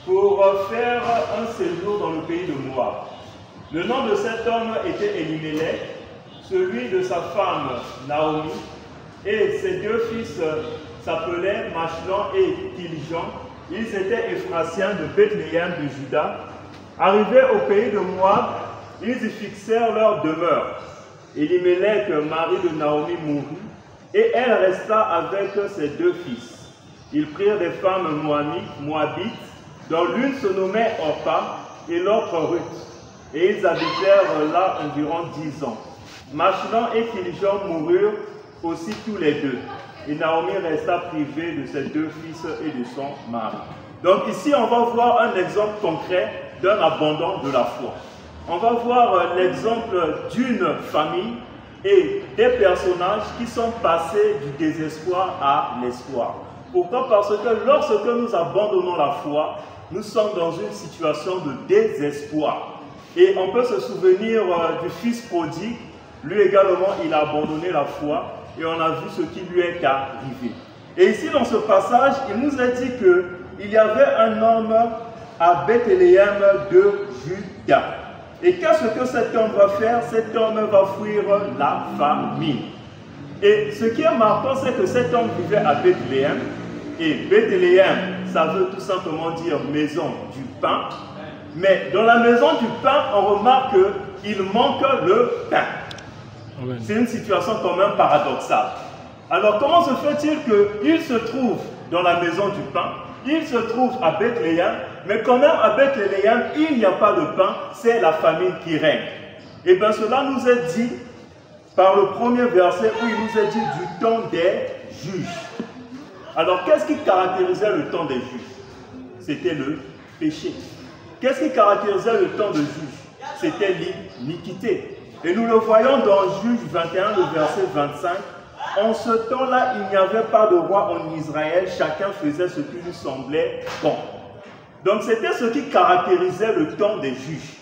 pour faire un séjour dans le pays de Moab. Le nom de cet homme était Elimelech, celui de sa femme Naomi, et ses deux fils s'appelaient Machlon et Kilijon. Ils étaient Éphrasiens de Bethléem de Juda. Arrivés au pays de Moab, ils y fixèrent leur demeure. Elimelech, mari de Naomi, mourut, et elle resta avec ses deux fils. Ils prirent des femmes moabites, dont l'une se nommait Orpa et l'autre Ruth, et ils habitèrent là environ 10 ans. Machlon et Kilijon moururent aussi tous les deux, et Naomi resta privée de ses deux fils et de son mari. Donc ici, on va voir un exemple concret d'un abandon de la foi. On va voir l'exemple d'une famille et des personnages qui sont passés du désespoir à l'espoir. Pourquoi? Parce que lorsque nous abandonnons la foi, nous sommes dans une situation de désespoir. Et on peut se souvenir du fils prodigue. Lui également, il a abandonné la foi et on a vu ce qui lui est arrivé. Et ici, dans ce passage, il nous a dit qu'il y avait un homme à Bethléem de Juda. Et qu'est-ce que cet homme va faire? Cet homme va fuir la famine. Et ce qui est marquant, c'est que cet homme vivait à Bethléem. Et Bethléem, ça veut tout simplement dire maison du pain. Mais dans la maison du pain, on remarque qu'il manque le pain. C'est une situation quand même paradoxale. Alors comment se fait-il qu'il se trouve dans la maison du pain? Il se trouve à Bethléem, mais quand même à Bethléem, il n'y a pas de pain, c'est la famine qui règne. Et bien cela nous est dit par le premier verset où il nous est dit du temps des juges. Alors qu'est-ce qui caractérisait le temps des juges? C'était le péché. Qu'est-ce qui caractérisait le temps des juges? C'était l'iniquité. Et nous le voyons dans Juge 21, le verset 25. En ce temps-là, il n'y avait pas de roi en Israël, chacun faisait ce qui lui semblait bon. Donc c'était ce qui caractérisait le temps des juges.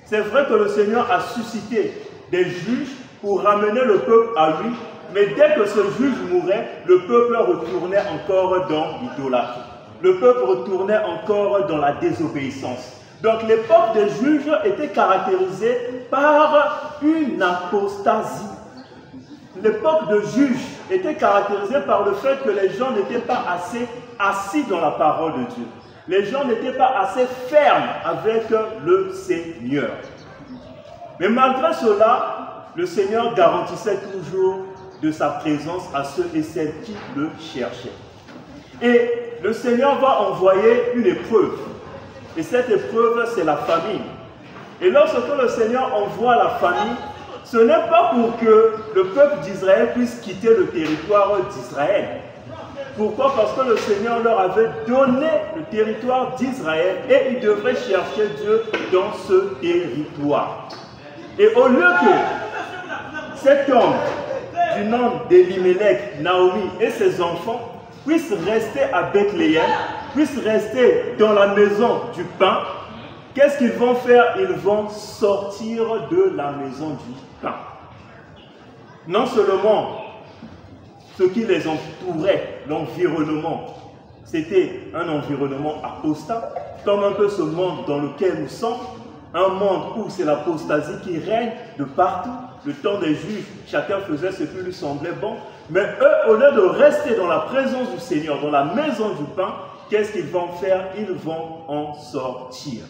C'est vrai que le Seigneur a suscité des juges pour ramener le peuple à lui, mais dès que ce juge mourait, le peuple retournait encore dans l'idolâtrie. Le peuple retournait encore dans la désobéissance. Donc l'époque des juges était caractérisée par une apostasie. L'époque de juges était caractérisée par le fait que les gens n'étaient pas assez assis dans la parole de Dieu. Les gens n'étaient pas assez fermes avec le Seigneur. Mais malgré cela, le Seigneur garantissait toujours de sa présence à ceux et celles qui le cherchaient. Et le Seigneur va envoyer une épreuve. Et cette épreuve, c'est la famine. Et lorsque le Seigneur envoie la famine, ce n'est pas pour que le peuple d'Israël puisse quitter le territoire d'Israël. Pourquoi? Parce que le Seigneur leur avait donné le territoire d'Israël et ils devraient chercher Dieu dans ce territoire. Et au lieu que cet homme du nom d'Elimelech, Naomi et ses enfants puissent rester à Bethléem, puissent rester dans la maison du pain, qu'est-ce qu'ils vont faire? Ils vont sortir de la maison du pain. Non seulement ce qui les entourait, l'environnement, c'était un environnement apostat, comme un peu ce monde dans lequel nous sommes, un monde où c'est l'apostasie qui règne de partout. Le temps des juges, chacun faisait ce qui lui semblait bon, mais eux, au lieu de rester dans la présence du Seigneur, dans la maison du pain, qu'est-ce qu'ils vont faire? Ils vont en sortir.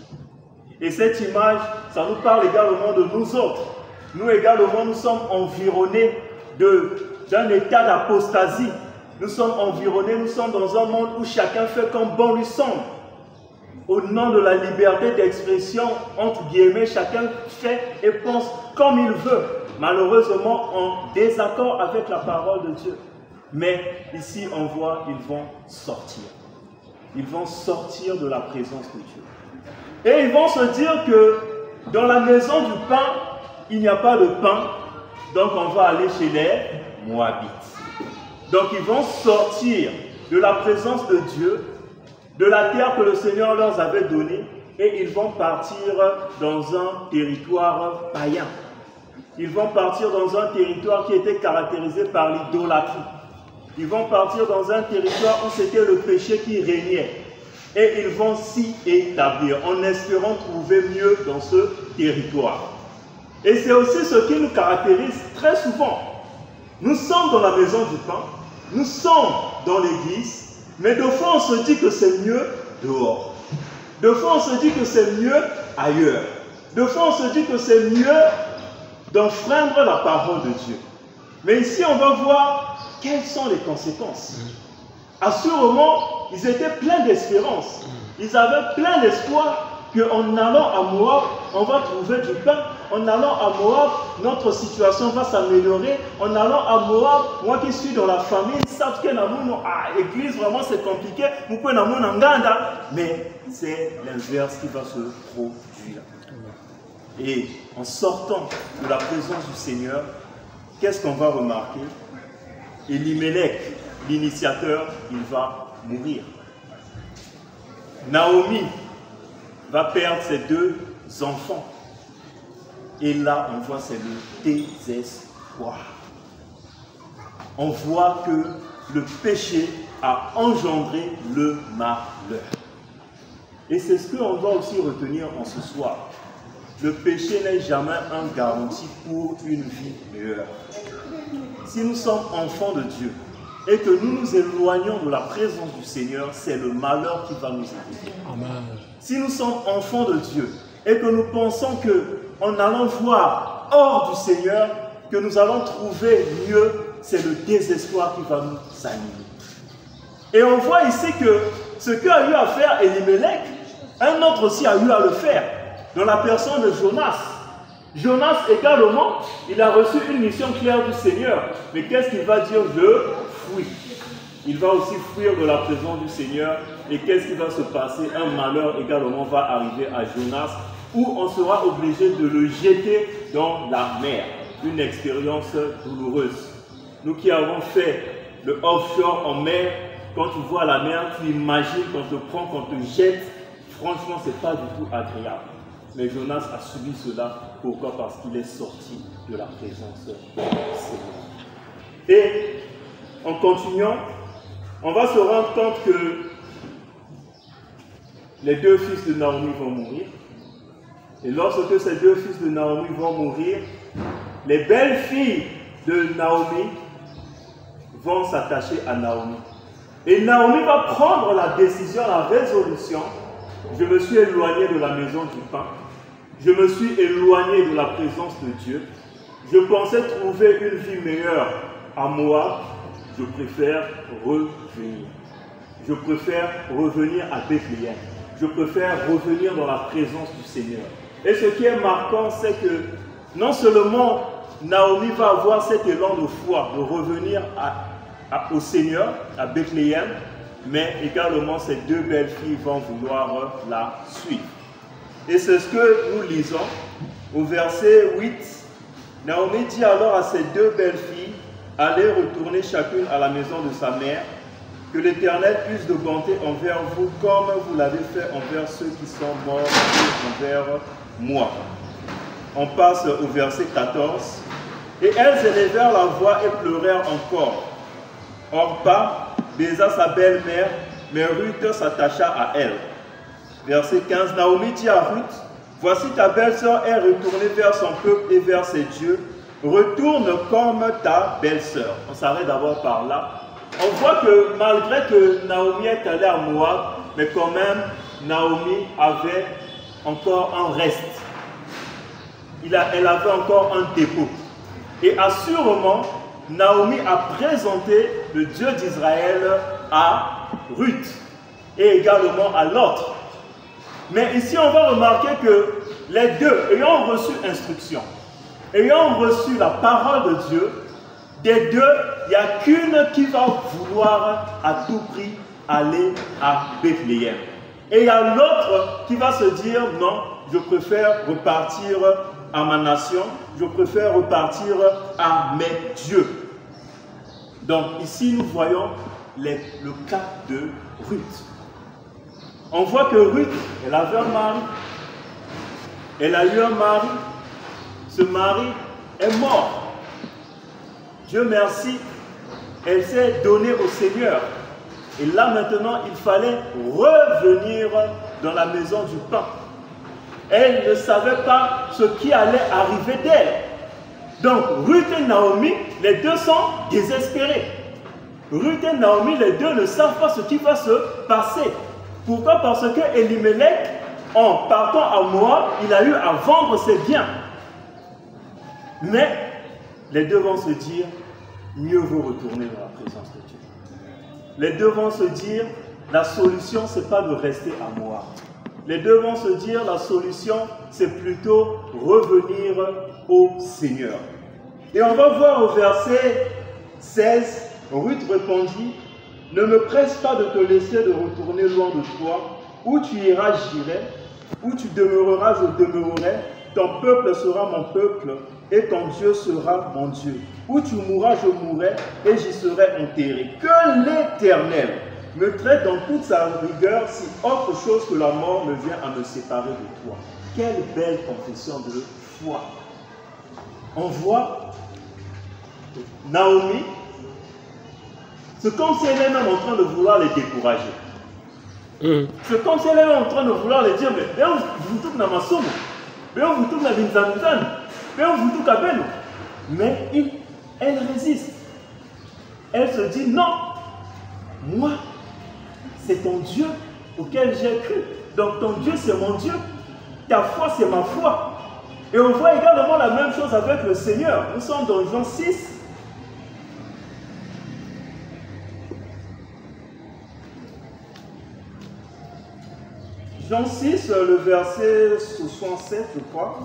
Et cette image, ça nous parle également de nous autres. Nous également, nous sommes environnés d'un état d'apostasie. Nous sommes environnés, nous sommes dans un monde où chacun fait comme bon lui semble. Au nom de la liberté d'expression, entre guillemets, chacun fait et pense comme il veut. Malheureusement, en désaccord avec la parole de Dieu. Mais ici, on voit, ils vont sortir. Ils vont sortir de la présence de Dieu. Et ils vont se dire que dans la maison du pain, il n'y a pas de pain, donc on va aller chez les Moabites. Donc ils vont sortir de la présence de Dieu, de la terre que le Seigneur leur avait donnée, et ils vont partir dans un territoire païen. Ils vont partir dans un territoire qui était caractérisé par l'idolâtrie. Ils vont partir dans un territoire où c'était le péché qui régnait. et ils vont s'y établir en espérant trouver mieux dans ce territoire. Et c'est aussi ce qui nous caractérise très souvent. Nous sommes dans la maison du pain, nous sommes dans l'église, mais de fois on se dit que c'est mieux dehors. De fois on se dit que c'est mieux ailleurs. De fois on se dit que c'est mieux d'enfreindre la parole de Dieu. Mais ici on va voir quelles sont les conséquences. Assurément, ils étaient pleins d'espérance. Ils avaient plein d'espoir qu'en allant à Moab, on va trouver du pain. En allant à Moab, notre situation va s'améliorer. En allant à Moab, moi qui suis dans la famille, ils savent que l'église, vraiment, c'est compliqué. Mais c'est l'inverse qui va se produire. Et en sortant de la présence du Seigneur, qu'est-ce qu'on va remarquer? Elimelech, l'initiateur, il va mourir. Naomi va perdre ses 2 enfants. Et là, on voit, c'est le désespoir. On voit que le péché a engendré le malheur. Et c'est ce qu'on doit aussi retenir en ce soir. Le péché n'est jamais un garantie pour une vie meilleure. Si nous sommes enfants de Dieu et que nous nous éloignons de la présence du Seigneur, c'est le malheur qui va nous élever. Si nous sommes enfants de Dieu et que nous pensons qu'en allant voir hors du Seigneur, que nous allons trouver mieux, c'est le désespoir qui va nous animer. Et on voit ici que ce qu'a eu à faire Elimelech, un autre aussi a eu à le faire, dans la personne de Jonas. Jonas également, il a reçu une mission claire du Seigneur. Mais qu'est-ce qu'il va dire? Je fuis. Il va aussi fuir de la présence du Seigneur. Et qu'est-ce qui va se passer? Un malheur également va arriver à Jonas, où on sera obligé de le jeter dans la mer. Une expérience douloureuse. Nous qui avons fait le offshore en mer, quand tu vois la mer, tu imagines qu'on te prend, qu'on te jette. Franchement, ce n'est pas du tout agréable. Mais Jonas a subi cela. Pourquoi? Parce qu'il est sorti de la présence du Seigneur. Et en continuant, on va se rendre compte que les 2 fils de Naomi vont mourir. Et lorsque ces 2 fils de Naomi vont mourir, les belles filles de Naomi vont s'attacher à Naomi. Et Naomi va prendre la décision, la résolution. Je me suis éloigné de la maison du pain. Je me suis éloigné de la présence de Dieu. Je pensais trouver une vie meilleure à Moab. Je préfère revenir. Je préfère revenir à Bethléem. Je préfère revenir dans la présence du Seigneur. Et ce qui est marquant, c'est que non seulement Naomi va avoir cet élan de foi de revenir au Seigneur, à Bethléem, mais également ces 2 belles filles vont vouloir la suivre. Et c'est ce que nous lisons au verset 8. Naomi dit alors à ces 2 belles filles, allez retourner chacune à la maison de sa mère, que l'Éternel use de bonté envers vous comme vous l'avez fait envers ceux qui sont morts et envers moi. On passe au verset 14. Et elles élevèrent la voix et pleurèrent encore. Orpa baisa sa belle-mère, mais Ruth s'attacha à elle. Verset 15, Naomi dit à Ruth, voici ta belle-sœur est retournée vers son peuple et vers ses dieux. Retourne comme ta belle-sœur. On s'arrête d'abord par là. On voit que malgré que Naomi est allée à Moab, mais quand même, Naomi avait encore un reste. Elle avait encore un dépôt. Et assurément, Naomi a présenté le Dieu d'Israël à Ruth et également à l'autre. Mais ici, on va remarquer que les 2, ayant reçu instruction, ayant reçu la parole de Dieu, des 2, il n'y a qu'une qui va vouloir à tout prix aller à Bethléem. Et il y a l'autre qui va se dire, non, je préfère repartir à ma nation, je préfère repartir à mes dieux. Donc ici, nous voyons le cas de Ruth. On voit que Ruth, elle avait un mari. Elle a eu un mari. Ce mari est mort. Dieu merci, elle s'est donnée au Seigneur. Et là maintenant, il fallait revenir dans la maison du pain. Elle ne savait pas ce qui allait arriver d'elle. Donc, Ruth et Naomi, les deux sont désespérés. Ruth et Naomi, les deux ne savent pas ce qui va se passer. Pourquoi? Parce que Elimelech, en partant à Moab, il a eu à vendre ses biens. Mais les deux vont se dire, mieux vaut retourner dans la présence de Dieu. Les deux vont se dire, la solution, ce n'est pas de rester à Moab. Les deux vont se dire, la solution, c'est plutôt revenir au Seigneur. Et on va voir au verset 16, Ruth répondit, ne me presse pas de te laisser de retourner loin de toi. Où tu iras, j'irai. Où tu demeureras, je demeurerai. Ton peuple sera mon peuple et ton Dieu sera mon Dieu. Où tu mourras, je mourrai et j'y serai enterré. Que l'Éternel me traite dans toute sa rigueur si autre chose que la mort me vient à me séparer de toi. Quelle belle confession de foi. On voit Naomi, c'est comme si elle est même en train de vouloir les décourager. C'est comme si elle est en train de vouloir les dire, mais vous tout dans ma somme, mais vous tout dans Vinzanzan, mais vous tout à Beno. Mais elle résiste. Elle se dit, non, moi, c'est ton Dieu auquel j'ai cru. Donc ton Dieu, c'est mon Dieu. Ta foi, c'est ma foi. Et on voit également la même chose avec le Seigneur. Nous sommes dans Jean 6. Jean 6, le verset 67, je crois.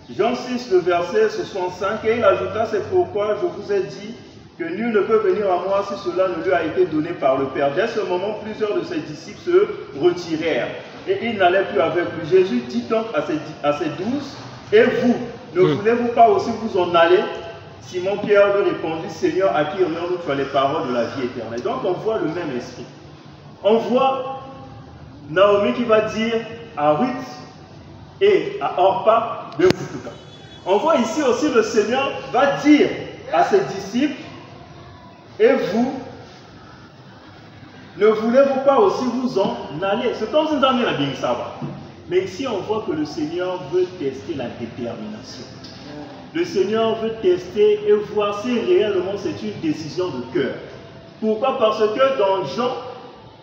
Jean 6, le verset 65, et il ajouta, c'est pourquoi je vous ai dit que nul ne peut venir à moi si cela ne lui a été donné par le Père. Dès ce moment, plusieurs de ses disciples se retirèrent et ils n'allaient plus avec lui. Jésus dit donc à ses 12, et vous, ne voulez-vous pas aussi vous en aller? Simon-Pierre lui répondit, Seigneur, à qui irions-nous? Tu as les paroles de la vie éternelle. Donc on voit le même esprit. On voit Naomi qui va dire à Ruth et à Orpa, de Futuka. On voit ici aussi le Seigneur va dire à ses disciples, et vous, ne voulez-vous pas aussi vous en aller? C'est comme si nous avions la bien savoir. Mais ici on voit que le Seigneur veut tester la détermination. Le Seigneur veut tester et voir si réellement c'est une décision de cœur. Pourquoi? Parce que dans Jean,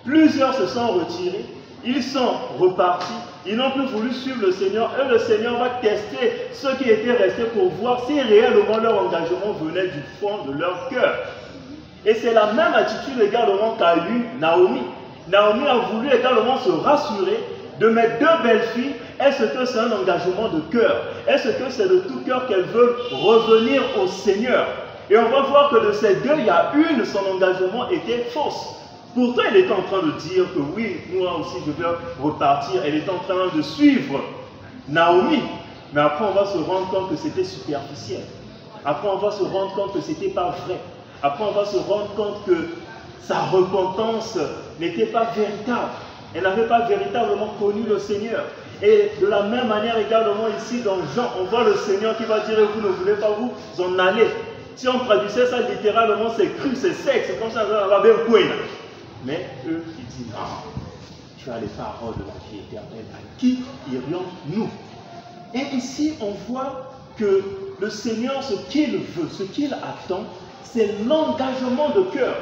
plusieurs se sont retirés, ils sont repartis, ils n'ont plus voulu suivre le Seigneur et le Seigneur va tester ceux qui étaient restés pour voir si réellement leur engagement venait du fond de leur cœur. Et c'est la même attitude également qu'a eu Naomi. Naomi a voulu également se rassurer de mes deux belles filles. Est-ce que c'est un engagement de cœur? Est-ce que c'est de tout cœur qu'elles veulent revenir au Seigneur? Et on va voir que de ces deux, il y a une, son engagement était fausse. Pourtant, elle était en train de dire que oui, moi aussi je vais repartir. Elle était en train de suivre Naomi. Mais après, on va se rendre compte que c'était superficiel. Après, on va se rendre compte que ce n'était pas vrai. Après, on va se rendre compte que sa repentance n'était pas véritable. Elle n'avait pas véritablement connu le Seigneur. Et de la même manière également ici dans Jean, on voit le Seigneur qui va dire, vous ne voulez pas vous en aller. Si on traduisait ça littéralement, c'est cru, c'est sec, c'est comme ça, ça va bien courir. Mais eux, ils disent, non, tu as les paroles de la vie éternelle. À qui irions-nous? Et ici, on voit que le Seigneur, ce qu'il veut, ce qu'il attend, c'est l'engagement de cœur.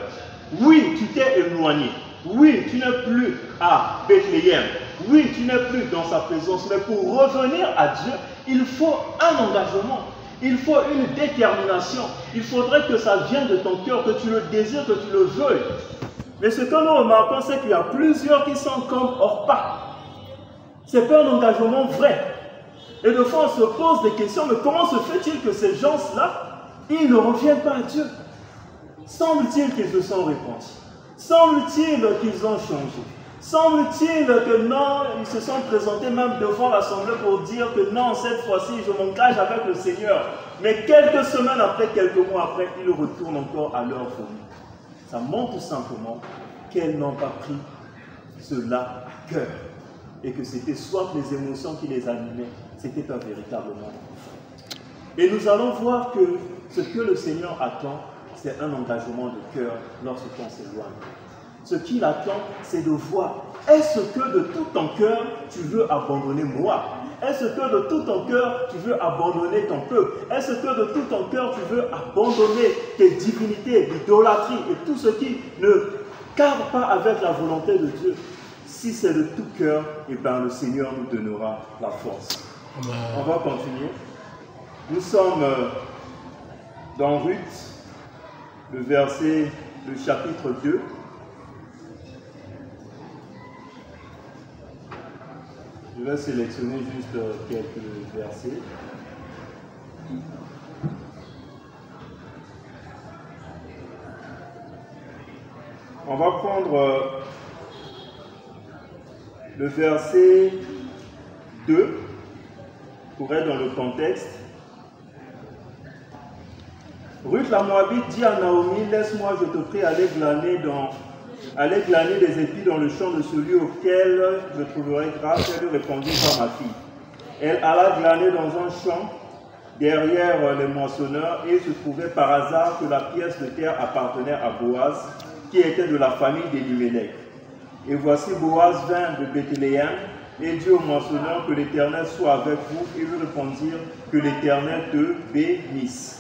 Oui, tu t'es éloigné. Oui, tu n'es plus à Bethléem. Oui, tu n'es plus dans sa présence. Mais pour revenir à Dieu, il faut un engagement. Il faut une détermination. Il faudrait que ça vienne de ton cœur, que tu le désires, que tu le veuilles. Mais ce que nous remarquons, c'est qu'il y a plusieurs qui sont comme Orpa. Ce n'est pas un engagement vrai. Et de fois, on se pose des questions, mais comment se fait-il que ces gens-là, ils ne reviennent pas à Dieu? Semble-t-il qu'ils se sont repentis? Semble-t-il qu'ils ont changé? Semble-t-il que non, ils se sont présentés même devant l'Assemblée pour dire que non, cette fois-ci, je m'engage avec le Seigneur. Mais quelques semaines après, quelques mois après, ils retournent encore à leur folie. Ça montre tout simplement qu'elles n'ont pas pris cela à cœur. Et que c'était soit les émotions qui les animaient, c'était pas véritablement. Et nous allons voir que ce que le Seigneur attend, c'est un engagement de cœur lorsqu'on s'éloigne. Ce qu'il attend, c'est de voir, est-ce que de tout ton cœur, tu veux abandonner moi? Est-ce que de tout ton cœur, tu veux abandonner ton peuple? Est-ce que de tout ton cœur, tu veux abandonner tes divinités, l'idolâtrie et tout ce qui ne cadre pas avec la volonté de Dieu? Si c'est de tout cœur, eh bien, le Seigneur nous donnera la force. Amen. On va continuer. Nous sommes dans Ruth, le chapitre 2. Je vais sélectionner juste quelques versets. On va prendre le verset 2 pour être dans le contexte. Ruth la Moabite dit à Naomi, laisse-moi, je te prie, aller glaner des épis dans le champ de celui auquel je trouverai grâce. Elle lui répondit, va ma fille. Elle alla glaner dans un champ derrière les moissonneurs et il se trouvait par hasard que la pièce de terre appartenait à Boaz, qui était de la famille d'Elimelech. Et voici Boaz vint de Bethléem et dit au moissonneur, que l'Éternel soit avec vous, et lui répondirent, que l'Éternel te bénisse.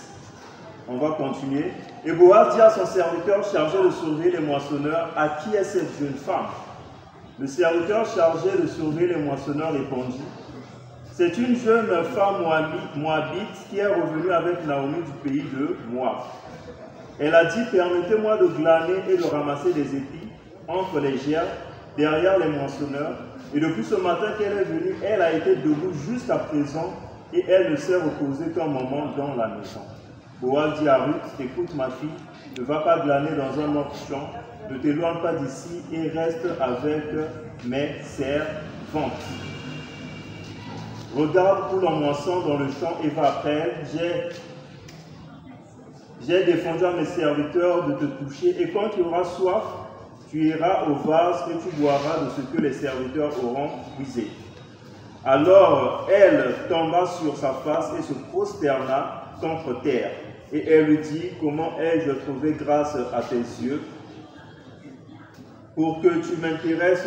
On va continuer. Et Boaz dit à son serviteur chargé de surveiller les moissonneurs, à qui est cette jeune femme? Le serviteur chargé de surveiller les moissonneurs répondit, c'est une jeune femme moabite qui est revenue avec Naomi du pays de Moab. Elle a dit, permettez-moi de glaner et de ramasser des épis entre les gerbes, derrière les moissonneurs. Et depuis ce matin qu'elle est venue, elle a été debout jusqu'à présent et elle ne s'est reposée qu'un moment dans la maison. Boaz dit à Ruth, écoute ma fille, ne va pas glaner dans un autre champ, ne t'éloigne pas d'ici et reste avec mes servantes. Regarde pour la moisson dans le champ et va après elle. J'ai défendu à mes serviteurs de te toucher et quand tu auras soif, tu iras au vase et tu boiras de ce que les serviteurs auront puisé. Alors elle tomba sur sa face et se prosterna contre terre. Et elle lui dit, comment ai-je trouvé grâce à tes yeux pour que tu t'intéresses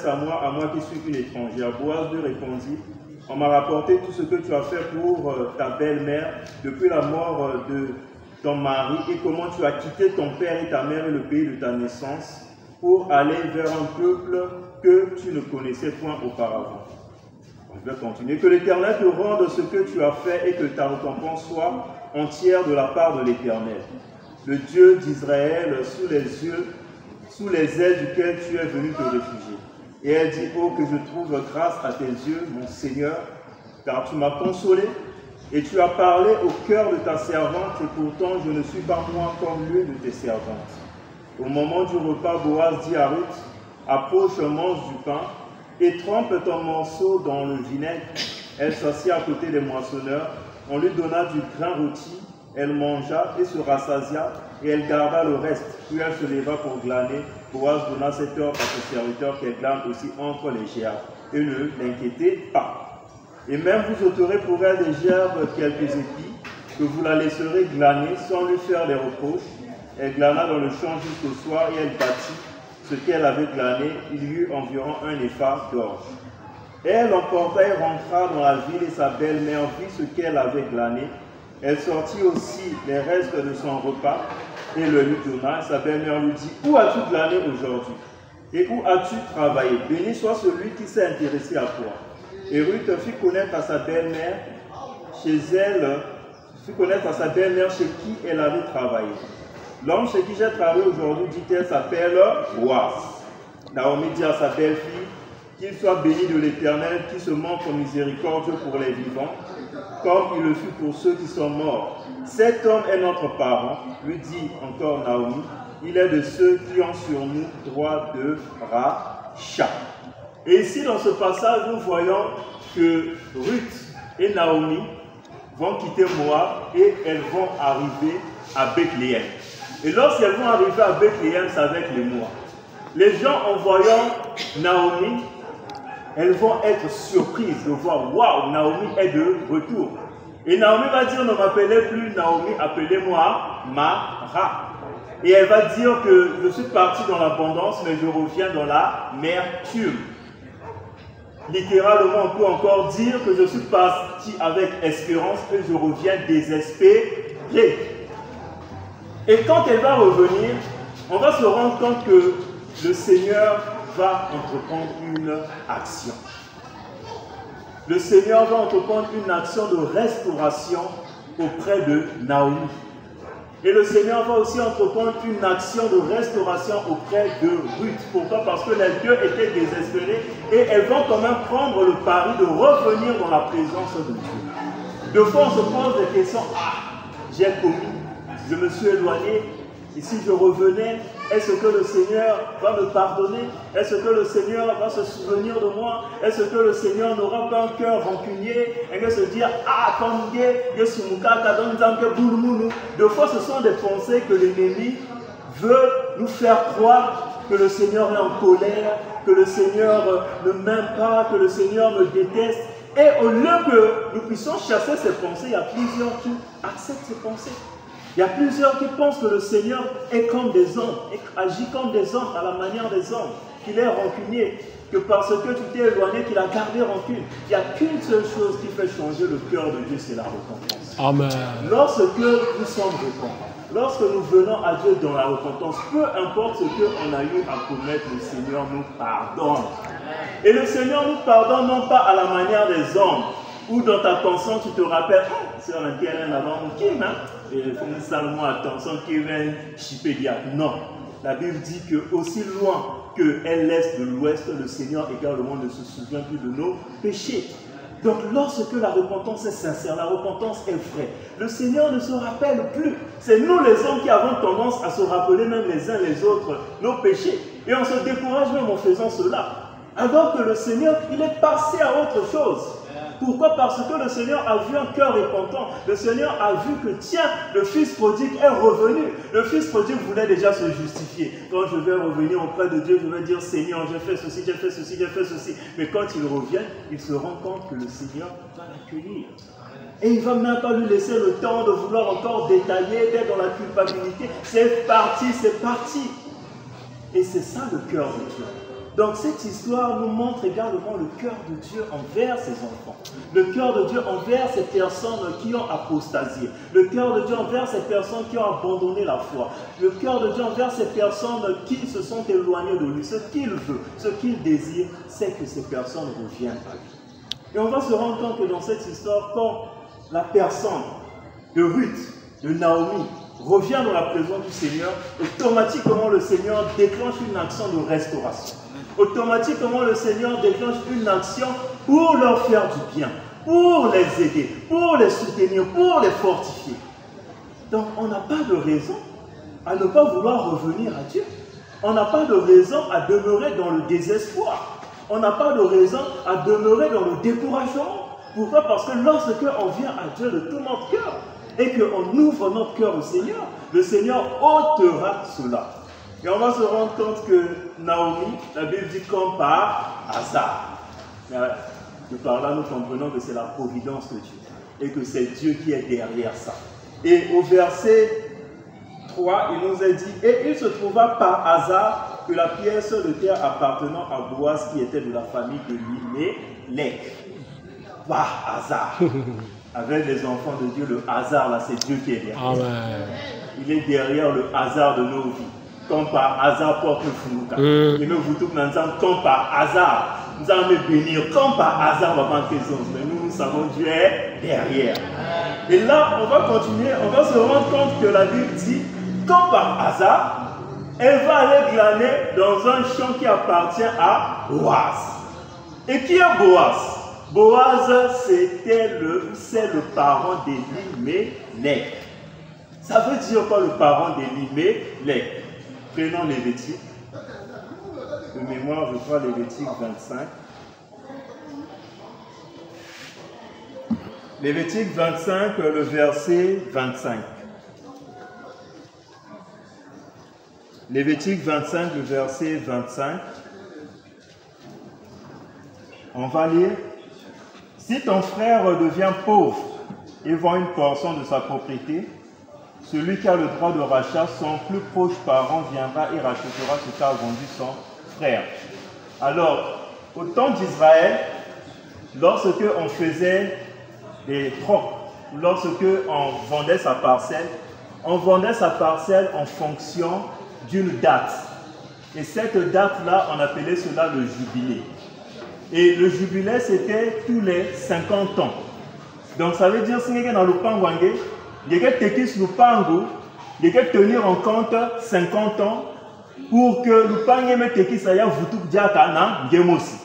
à moi qui suis une étrangère? Boaz lui répondit, on m'a rapporté tout ce que tu as fait pour ta belle-mère depuis la mort de ton mari et comment tu as quitté ton père et ta mère et le pays de ta naissance pour aller vers un peuple que tu ne connaissais point auparavant. Je vais continuer. Que l'Éternel te rende ce que tu as fait et que ta récompense soit entière de la part de l'Éternel, le Dieu d'Israël, sous les ailes duquel tu es venu te réfugier. Et elle dit, oh, que je trouve grâce à tes yeux, mon Seigneur, car tu m'as consolé et tu as parlé au cœur de ta servante, et pourtant je ne suis pas moi comme l'une de tes servantes. Au moment du repas, Boaz dit à Ruth, approche, mange du pain, et trempe ton morceau dans le vinaigre. Elle s'assit à côté des moissonneurs, on lui donna du grain rôti, elle mangea et se rassasia, et elle garda le reste. Puis elle se leva pour glaner. Boaz donna cet ordre à ses serviteurs qu'elle glane aussi entre les gerbes. Et ne l'inquiétez pas. Et même vous ôterez pour elle des gerbes quelques épis, que vous la laisserez glaner sans lui faire des reproches. Elle glana dans le champ jusqu'au soir et elle bâtit ce qu'elle avait glané. Il y eut environ un épha d'orge. Elle emporta et rentra dans la ville et sa belle-mère vit ce qu'elle avait glané. Elle sortit aussi les restes de son repas et le lui donna. Sa belle-mère lui dit, où as-tu glané aujourd'hui? Et où as-tu travaillé? Béni soit celui qui s'est intéressé à toi. Et Ruth fit connaître à sa belle-mère chez qui elle avait travaillé. L'homme chez qui j'ai travaillé aujourd'hui, dit-elle, s'appelle Boaz. Naomi dit à sa belle-fille, qu'il soit béni de l'Éternel, qui se montre miséricordieux pour les vivants, comme il le fut pour ceux qui sont morts. Cet homme est notre parent, lui dit encore Naomi, il est de ceux qui ont sur nous droit de rachat. Et ici, dans ce passage, nous voyons que Ruth et Naomi vont quitter Moab et elles vont arriver à Bethléem. Et lorsqu'elles vont arriver à Bethléem, c'est avec les Moab. Les gens, en voyant Naomi, elles vont être surprises de voir, waouh, Naomi est de retour. Et Naomi va dire, ne m'appelez plus Naomi, appelez-moi Mara. Et elle va dire que je suis parti dans l'abondance, mais je reviens dans l'amertume. Littéralement, on peut encore dire que je suis parti avec espérance et je reviens désespéré. Et quand elle va revenir, on va se rendre compte que le Seigneur va entreprendre une action. Le Seigneur va entreprendre une action de restauration auprès de Naomi. Et le Seigneur va aussi entreprendre une action de restauration auprès de Ruth. Pourquoi? Parce que les deux étaient désespérés et elles vont quand même prendre le pari de revenir dans la présence de Dieu. De fois, on se pose des questions. Ah, j'ai commis, je me suis éloigné. Et si je revenais, est-ce que le Seigneur va me pardonner? Est-ce que le Seigneur va se souvenir de moi? Est-ce que le Seigneur n'aura pas un cœur rancunier? Et va se dire, ah, comme Dieu, de fois, ce sont des pensées que l'ennemi veut nous faire croire que le Seigneur est en colère, que le Seigneur ne m'aime pas, que le Seigneur me déteste. Et au lieu que nous puissions chasser ces pensées, il y a plusieurs qui acceptent ces pensées. Il y a plusieurs qui pensent que le Seigneur est comme des hommes, agit comme des hommes, à la manière des hommes, qu'il est rancunier, que parce que tu t'es éloigné, qu'il a gardé rancune. Il n'y a qu'une seule chose qui fait changer le cœur de Dieu, c'est la repentance. Amen. Lorsque nous sommes repentants, lorsque nous venons à Dieu dans la repentance, peu importe ce qu'on a eu à commettre, le Seigneur nous pardonne. Et le Seigneur nous pardonne non pas à la manière des hommes, où dans ta pensée tu te rappelles, sur un terrain avant mon kim, et une seulement attention qui vient chipper dire non. La Bible dit que aussi loin que l'est de l'ouest, le Seigneur également ne se souvient plus de nos péchés. Donc lorsque la repentance est sincère, la repentance est vraie, le Seigneur ne se rappelle plus. C'est nous les hommes qui avons tendance à se rappeler même les uns les autres nos péchés. Et on se décourage même en faisant cela. Alors que le Seigneur, il est passé à autre chose. Pourquoi? Parce que le Seigneur a vu un cœur repentant. Le Seigneur a vu que, tiens, le fils prodigue est revenu. Le fils prodigue voulait déjà se justifier. Quand je vais revenir auprès de Dieu, je vais dire, Seigneur, j'ai fait ceci, j'ai fait ceci, j'ai fait ceci. Mais quand il revient, il se rend compte que le Seigneur va l'accueillir. Et il ne va même pas lui laisser le temps de vouloir encore détailler, d'être dans la culpabilité. C'est parti, c'est parti. Et c'est ça le cœur de Dieu. Donc cette histoire nous montre également le cœur de Dieu envers ses enfants. Le cœur de Dieu envers ces personnes qui ont apostasié. Le cœur de Dieu envers ces personnes qui ont abandonné la foi. Le cœur de Dieu envers ces personnes qui se sont éloignées de lui. Ce qu'il veut, ce qu'il désire, c'est que ces personnes reviennent à lui. Et on va se rendre compte que dans cette histoire, quand la personne de Ruth, de Naomi, revient dans la présence du Seigneur, automatiquement le Seigneur déclenche une action de restauration. Automatiquement, le Seigneur déclenche une action pour leur faire du bien, pour les aider, pour les soutenir, pour les fortifier. Donc, on n'a pas de raison à ne pas vouloir revenir à Dieu. On n'a pas de raison à demeurer dans le désespoir. On n'a pas de raison à demeurer dans le découragement. Pourquoi? Parce que lorsque on vient à Dieu de tout notre cœur et qu'on ouvre notre cœur au Seigneur, le Seigneur ôtera cela. Et on va se rendre compte que Naomi, la Bible dit comme par hasard. De par là, nous comprenons que c'est la providence de Dieu. Et que c'est Dieu qui est derrière ça. Et au verset 3, il nous est dit, et il se trouva par hasard que la pièce de terre appartenant à Boaz, qui était de la famille de Elimelech. Par hasard. Avec les enfants de Dieu, le hasard là, c'est Dieu qui est derrière. Amen. Il est derrière le hasard de nos vies. Comme par hasard porte le foulouka. Et nous vous tous maintenant, comme par hasard, nous allons me bénir. Comme par hasard, on va manquer son. Mais nous savons Dieu est derrière. Et là, on va continuer, on va se rendre compte que la Bible dit, comme par hasard, elle va aller glaner dans un champ qui appartient à Boaz. Et qui est Boaz? Boaz, c'est le parent d'Elimelech. Ça veut dire quoi le parent d'Elimelech? Prenons Lévitique. De mémoire, je crois Lévitique 25. Lévitique 25, le verset 25. Lévitique 25, le verset 25. On va lire. Si ton frère devient pauvre et vend une portion de sa propriété, celui qui a le droit de rachat, son plus proche parent viendra et rachètera ce qu'a vendu son frère. Alors, au temps d'Israël, lorsque on faisait des trocs, lorsque on vendait sa parcelle en fonction d'une date. Et cette date-là, on appelait cela le jubilé. Et le jubilé, c'était tous les 50 ans. Donc ça veut dire, si vous avez dans le pangwangé, vous devez tenir en compte 50 ans pour que le pangwangé tekis aya vutuk diaka na ngemosi.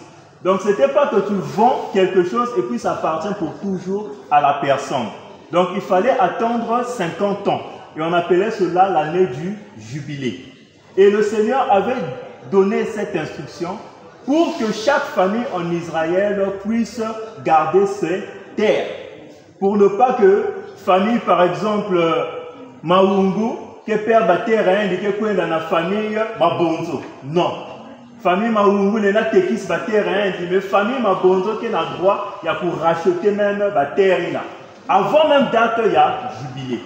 Donc ce n'était pas que tu vends quelque chose et puis ça appartient pour toujours à la personne. Donc il fallait attendre 50 ans. Et on appelait cela l'année du jubilé. Et le Seigneur avait donné cette instruction pour que chaque famille en Israël puisse garder ses terres. Pour ne pas que famille, par exemple, Maungu, qui perd la terre, qui est dans la famille Mabonzo. Non. Famille Maungu n'est pas tekis la terre, mais famille Mabonzo qui a le droit pour racheter même la terre. Avant même date, il y a jubilé.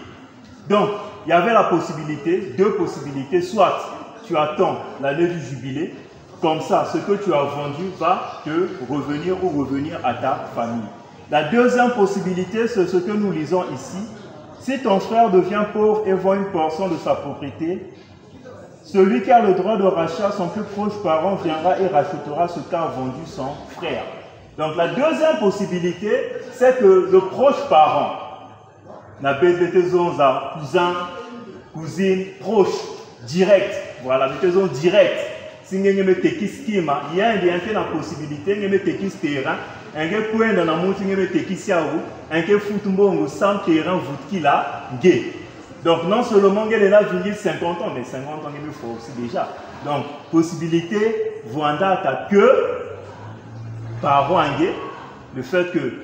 Donc, il y avait la possibilité, deux possibilités, soit tu attends l'année du jubilé, comme ça, ce que tu as vendu va te revenir ou revenir à ta famille. La deuxième possibilité, c'est ce que nous lisons ici. Si ton frère devient pauvre et vend une portion de sa propriété, celui qui a le droit de rachat, son plus proche parent, viendra et rachètera ce qu'a vendu son frère. Donc la deuxième possibilité, c'est que le proche parent, cousin, cousine, proche, direct, voilà, mettons direct. Si vous avez il y a une possibilité, vous avez un terrain, vous avez un monte, vous avez un football sans terrain, vous avez donc non seulement vous avez 50 ans, mais 50 ans, il faut aussi déjà. Donc, possibilité, vous avez que parents, le fait que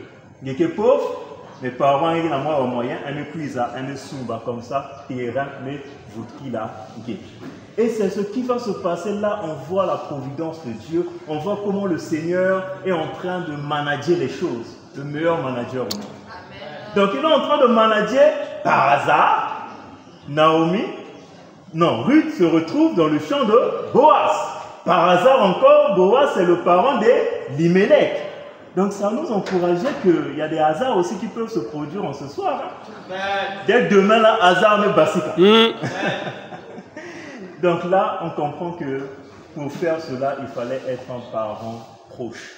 vous êtes pauvre, mes parents ont un moyen, un cuisine, un souba comme ça, terrain, mais vous avez et c'est ce qui va se passer là, on voit la providence de Dieu, on voit comment le Seigneur est en train de manager les choses, le meilleur manager au monde. Donc il est en train de manager par hasard, Ruth se retrouve dans le champ de Boaz. Par hasard encore, Boaz c'est le parent d'Elimelech. Donc ça nous encourageait qu'il y a des hasards aussi qui peuvent se produire en ce soir. Hein. Dès demain, là, hasard mais basika. Donc là, on comprend que pour faire cela, il fallait être un parent proche.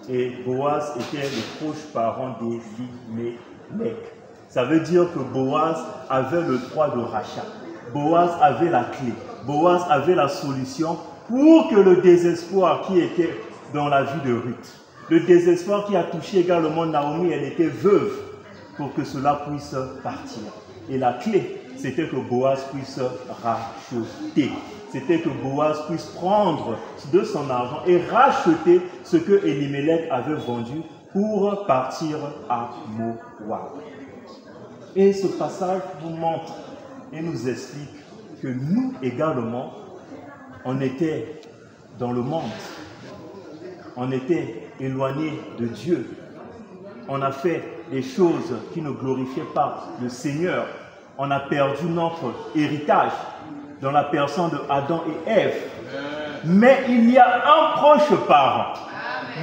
Et Boaz était le proche parent d'Elimelech. Ça veut dire que Boaz avait le droit de rachat. Boaz avait la clé. Boaz avait la solution pour que le désespoir qui était dans la vie de Ruth, le désespoir qui a touché également Naomi, elle était veuve, pour que cela puisse partir. Et la clé, c'était que Boaz puisse racheter. C'était que Boaz puisse prendre de son argent et racheter ce que Elimelech avait vendu pour partir à Moab. Et ce passage nous montre et nous explique que nous également, on était dans le monde. On était éloignés de Dieu. On a fait des choses qui ne glorifiaient pas le Seigneur. On a perdu notre héritage dans la personne de Adam et Ève. Mais il y a un proche parent,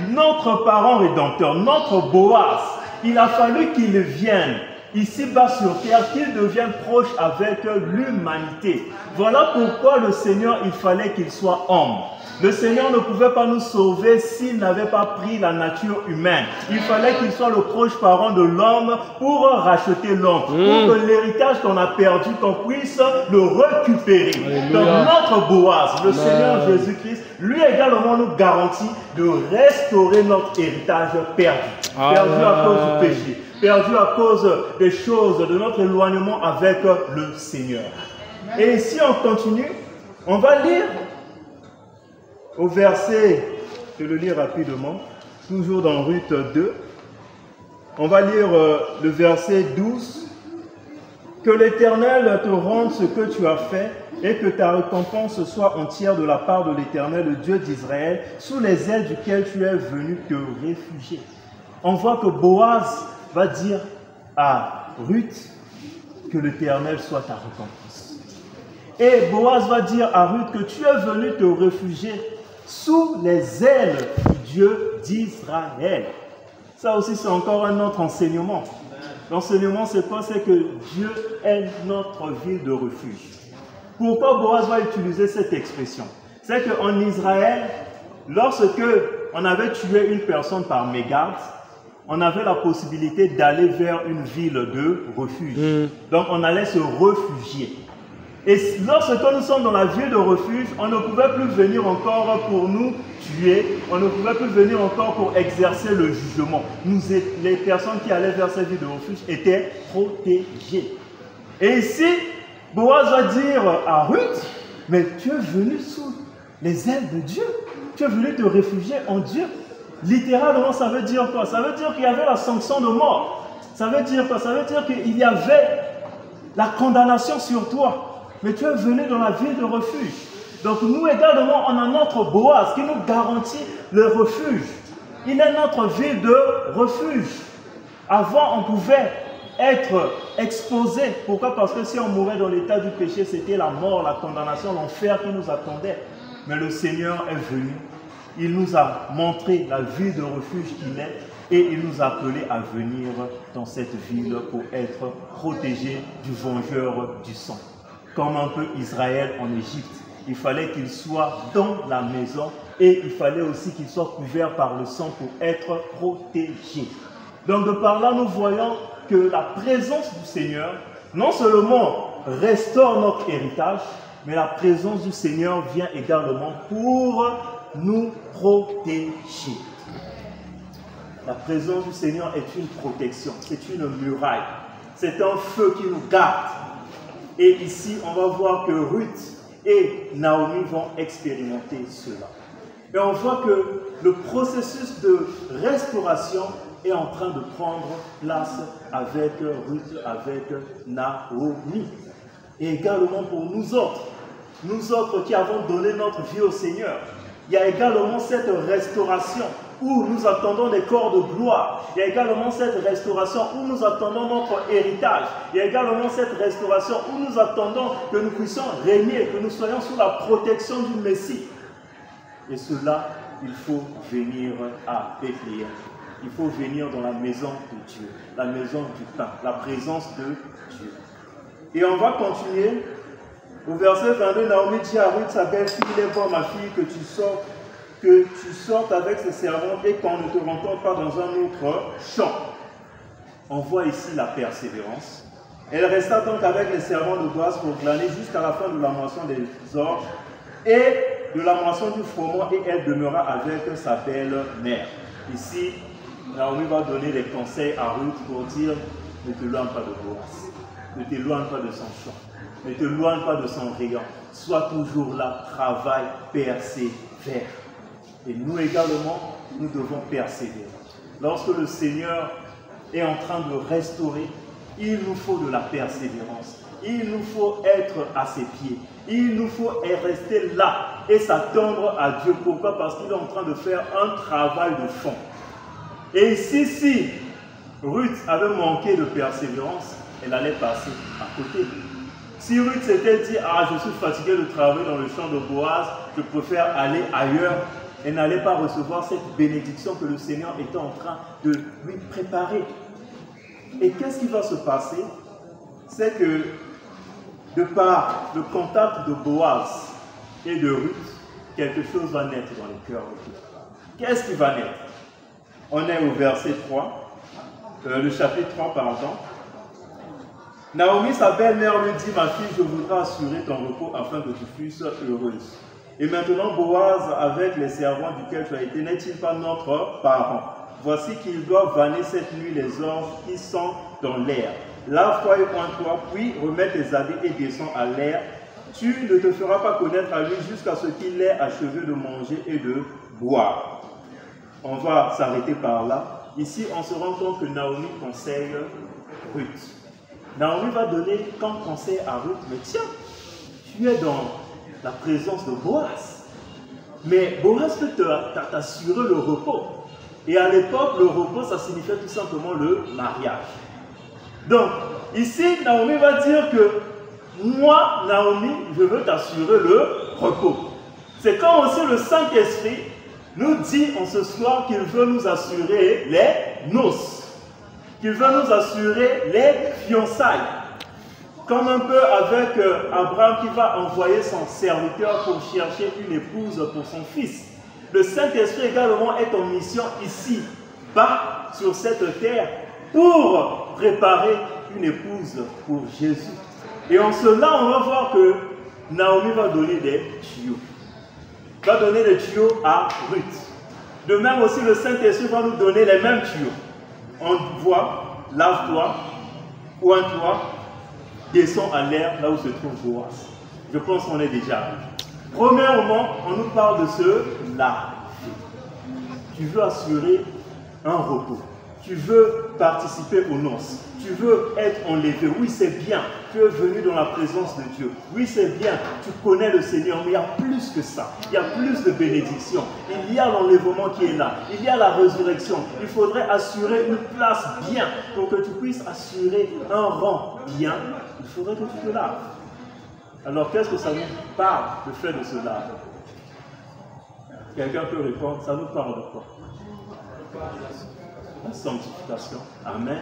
notre parent rédempteur, notre Boaz. Il a fallu qu'il vienne ici-bas sur terre, qu'il devienne proche avec l'humanité. Voilà pourquoi le Seigneur, il fallait qu'il soit homme. Le Seigneur ne pouvait pas nous sauver s'il n'avait pas pris la nature humaine. Il fallait qu'il soit le proche parent de l'homme pour racheter l'homme. Pour que l'héritage qu'on a perdu, qu'on puisse le récupérer. Donc notre Boaz, le Seigneur Jésus-Christ, lui également nous garantit de restaurer notre héritage perdu. Perdu à cause du péché. Perdu à cause des choses, de notre éloignement avec le Seigneur. Et ici on continue, on va lire au verset, je le lis rapidement, toujours dans Ruth 2, on va lire le verset 12. Que l'Éternel te rende ce que tu as fait et que ta récompense soit entière de la part de l'Éternel, le Dieu d'Israël, sous les ailes duquel tu es venu te réfugier. On voit que Boaz va dire à Ruth, que l'Éternel soit ta récompense. Et Boaz va dire à Ruth que tu es venu te réfugier sous les ailes du Dieu d'Israël. Ça aussi, c'est encore un autre enseignement. L'enseignement, c'est quoi? C'est que Dieu est notre ville de refuge. Pourquoi Boaz va utiliser cette expression? C'est qu'en Israël, lorsque on avait tué une personne par mégarde, on avait la possibilité d'aller vers une ville de refuge. Donc on allait se réfugier. Et lorsque nous sommes dans la ville de refuge, on ne pouvait plus venir encore pour nous tuer, on ne pouvait plus venir encore pour exercer le jugement. Les personnes qui allaient vers cette ville de refuge étaient protégées. Et ici, Boaz va dire à Ruth, mais tu es venu sous les ailes de Dieu, tu es venu te réfugier en Dieu. Littéralement, ça veut dire quoi? Ça veut dire qu'il y avait la sanction de mort. Ça veut dire quoi? Ça veut dire qu'il y avait la condamnation sur toi. Mais tu es venu dans la ville de refuge. Donc nous également, on a notre Boaz qui nous garantit le refuge. Il est notre ville de refuge. Avant, on pouvait être exposé. Pourquoi? Parce que si on mourait dans l'état du péché, c'était la mort, la condamnation, l'enfer qui nous attendait. Mais le Seigneur est venu. Il nous a montré la ville de refuge qu'il est et il nous a appelés à venir dans cette ville pour être protégés du vengeur du sang. Comme un peu Israël en Égypte. Il fallait qu'il soit dans la maison et il fallait aussi qu'il soit couvert par le sang pour être protégé. Donc de par là, nous voyons que la présence du Seigneur, non seulement restaure notre héritage, mais la présence du Seigneur vient également pour nous protéger. La présence du Seigneur est une protection, c'est une muraille, c'est un feu qui nous garde. Et ici, on va voir que Ruth et Naomi vont expérimenter cela. Et on voit que le processus de restauration est en train de prendre place avec Ruth, avec Naomi. Et également pour nous autres qui avons donné notre vie au Seigneur, il y a également cette restauration où nous attendons des corps de gloire. Il y a également cette restauration où nous attendons notre héritage. Il y a également cette restauration où nous attendons que nous puissions régner, que nous soyons sous la protection du Messie. Et cela, il faut venir à Bethléem. Il faut venir dans la maison de Dieu, la maison du pain, la présence de Dieu. Et on va continuer. Au verset 22, Naomi dit à Ruth, sa belle-fille, il est bon, ma fille, que tu sortes avec ses servantes et qu'on ne te rencontre pas dans un autre champ. On voit ici la persévérance. Elle resta donc avec les servants de Boaz pour glaner jusqu'à la fin de la moisson des orges et de la moisson du froment, et elle demeura avec sa belle-mère. Ici, Naomi va donner des conseils à Ruth pour dire, ne t'éloigne pas de Boaz, ne t'éloigne pas de son champ, ne t'éloigne pas de son rayon, sois toujours là, travaille, persévère. Et nous également, nous devons persévérer. Lorsque le Seigneur est en train de restaurer, il nous faut de la persévérance. Il nous faut être à ses pieds. Il nous faut rester là et s'attendre à Dieu. Pourquoi? Parce qu'il est en train de faire un travail de fond. Et ici, si Ruth avait manqué de persévérance, elle allait passer à côté. Si Ruth s'était dit, ah, je suis fatigué de travailler dans le champ de Boaz, je préfère aller ailleurs, elle n'allait pas recevoir cette bénédiction que le Seigneur était en train de lui préparer. Et qu'est-ce qui va se passer? C'est que, de par le contact de Boaz et de Ruth, quelque chose va naître dans les cœurs de tous. Qu'est-ce qui va naître? On est au verset 3, le chapitre 3, pardon. Naomi, sa belle-mère, lui dit, ma fille, je voudrais assurer ton repos afin que tu fusses heureuse. Et maintenant, Boaz, avec les servants duquel tu as été, n'est-il pas notre parent? Voici qu'il doit vanner cette nuit les orges qui sont dans l'air. Lave-toi et pointe-toi, puis remets tes habits et descends à l'air. Tu ne te feras pas connaître à lui jusqu'à ce qu'il ait achevé de manger et de boire. On va s'arrêter par là. Ici, on se rend compte que Naomi conseille Ruth. Naomi va donner comme conseil à Ruth, mais tiens, tu es dans la présence de Boaz. Mais Boaz peut t'assurer le repos. Et à l'époque, le repos, ça signifiait tout simplement le mariage. Donc, ici, Naomi va dire que moi, Naomi, je veux t'assurer le repos. C'est comme aussi le Saint-Esprit nous dit en ce soir qu'il veut nous assurer les noces, qu'il veut nous assurer les fiançailles. Comme un peu avec Abraham qui va envoyer son serviteur pour chercher une épouse pour son fils. Le Saint-Esprit également est en mission ici, bas sur cette terre, pour préparer une épouse pour Jésus. Et en cela, on va voir que Naomi va donner des tuyaux. Va donner des tuyaux à Ruth. De même aussi, le Saint-Esprit va nous donner les mêmes tuyaux. On voit, lave-toi, oins-toi, descends à l'air là où se trouve Boaz. Je pense qu'on est déjà arrivé. Premièrement, on nous parle de ce laver. Tu veux assurer un repos. Tu veux participer aux noces. Tu veux être enlevé. Oui, c'est bien. Tu es venu dans la présence de Dieu. Oui, c'est bien. Tu connais le Seigneur. Mais il y a plus que ça. Il y a plus de bénédictions. Il y a l'enlèvement qui est là. Il y a la résurrection. Il faudrait assurer une place bien. Pour que tu puisses assurer un rang bien, il faudrait que tu te laves. Alors, qu'est-ce que ça nous parle, le fait de se laver? Quelqu'un peut répondre, ça nous parle de quoi? La sanctification. Amen.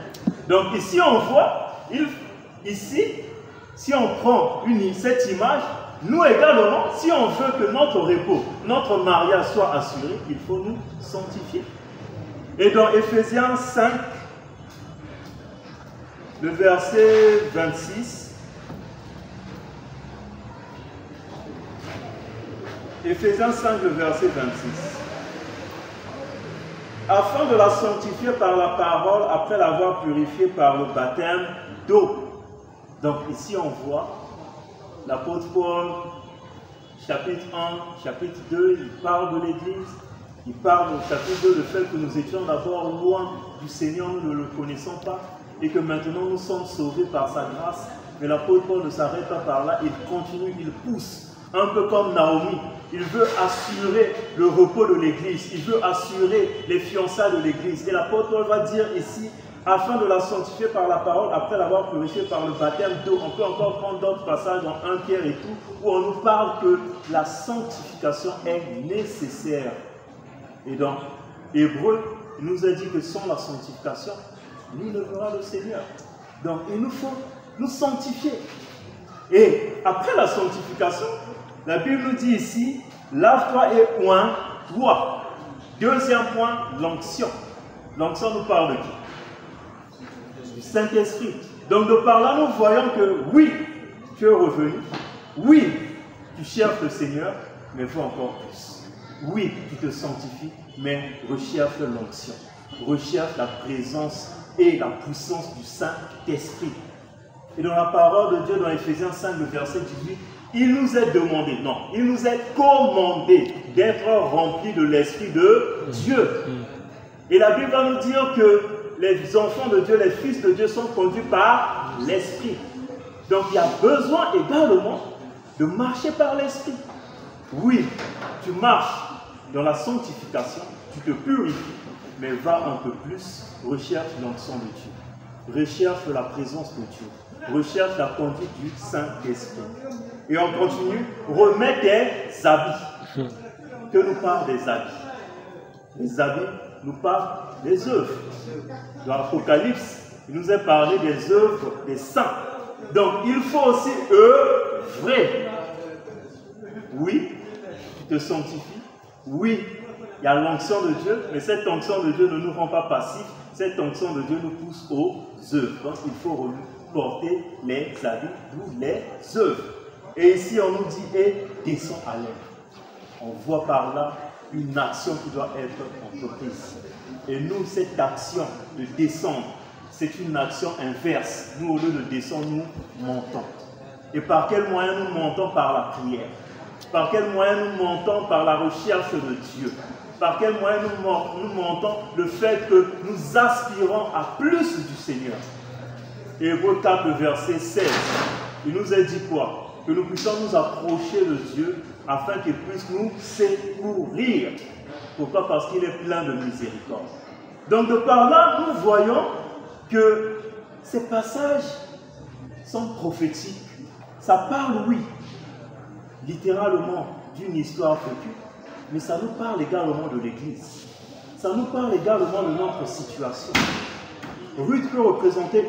Donc ici on voit, ici, si on prend cette image, nous également, si on veut que notre repos, notre mariage soit assuré, il faut nous sanctifier. Et dans Éphésiens 5, le verset 26, Éphésiens 5, le verset 26. Afin de la sanctifier par la parole, après l'avoir purifiée par le baptême d'eau. Donc ici on voit l'apôtre Paul, chapitre 1, chapitre 2, il parle de l'Église. Il parle au chapitre 2 du fait que nous étions d'abord loin du Seigneur, nous ne le connaissons pas, et que maintenant nous sommes sauvés par sa grâce. Mais l'apôtre Paul ne s'arrête pas par là, il continue, il pousse, un peu comme Naomi. Il veut assurer le repos de l'Église, il veut assurer les fiançailles de l'Église. Et l'apôtre Paul va dire ici, afin de la sanctifier par la parole, après l'avoir purifiée par le baptême d'eau. On peut encore prendre d'autres passages dans 1 Pierre et tout, où on nous parle que la sanctification est nécessaire. Et dans Hébreu, il nous a dit que sans la sanctification, nul ne verra le Seigneur. Donc il nous faut nous sanctifier. Et après la sanctification, la Bible nous dit ici, lave-toi et oins-toi. Deuxième point, l'onction. L'onction nous parle de qui? Du Saint-Esprit. Donc de par là, nous voyons que oui, tu es revenu. Oui, tu cherches le Seigneur, mais il faut encore plus. Oui, tu te sanctifies, mais recherche l'onction. Recherche la présence et la puissance du Saint-Esprit. Et dans la parole de Dieu, dans Éphésiens 5, le verset 18, il nous est demandé, non, il nous est commandé d'être remplis de l'Esprit de Dieu. Et la Bible va nous dire que les enfants de Dieu, les fils de Dieu sont conduits par l'Esprit. Donc il y a besoin également de marcher par l'Esprit. Oui, tu marches dans la sanctification, tu te purifies, mais va un peu plus, recherche l'onction de Dieu. Recherche la présence de Dieu. Recherche la conduite du Saint-Esprit. Et on continue, remets tes habits. Que nous parlent des habits? Les habits nous parlent des œuvres. Dans l'Apocalypse, il nous est parlé des œuvres des saints. Donc il faut aussi œuvrer. Oui, tu te sanctifies. Oui, il y a l'onction de Dieu, mais cette onction de Dieu ne nous rend pas passifs. Cette onction de Dieu nous pousse aux œuvres. Donc il faut porter les habits, d'où les œuvres. Et ici on nous dit, et descends à l'air. On voit par là une action qui doit être entreprise. Et nous, cette action de descendre, c'est une action inverse. Nous, au lieu de descendre, nous montons. Et par quel moyen nous montons? Par la prière. Par quel moyen nous montons? Par la recherche de Dieu. Par quel moyen nous montons? Le fait que nous aspirons à plus du Seigneur. Hébreux 4, le verset 16, il nous a dit quoi? Que nous puissions nous approcher de Dieu afin qu'il puisse nous secourir. Pourquoi? Parce qu'il est plein de miséricorde. Donc de par là, nous voyons que ces passages sont prophétiques. Ça parle, oui, littéralement d'une histoire vécue, mais ça nous parle également de l'Église. Ça nous parle également de notre situation. Ruth peut représenter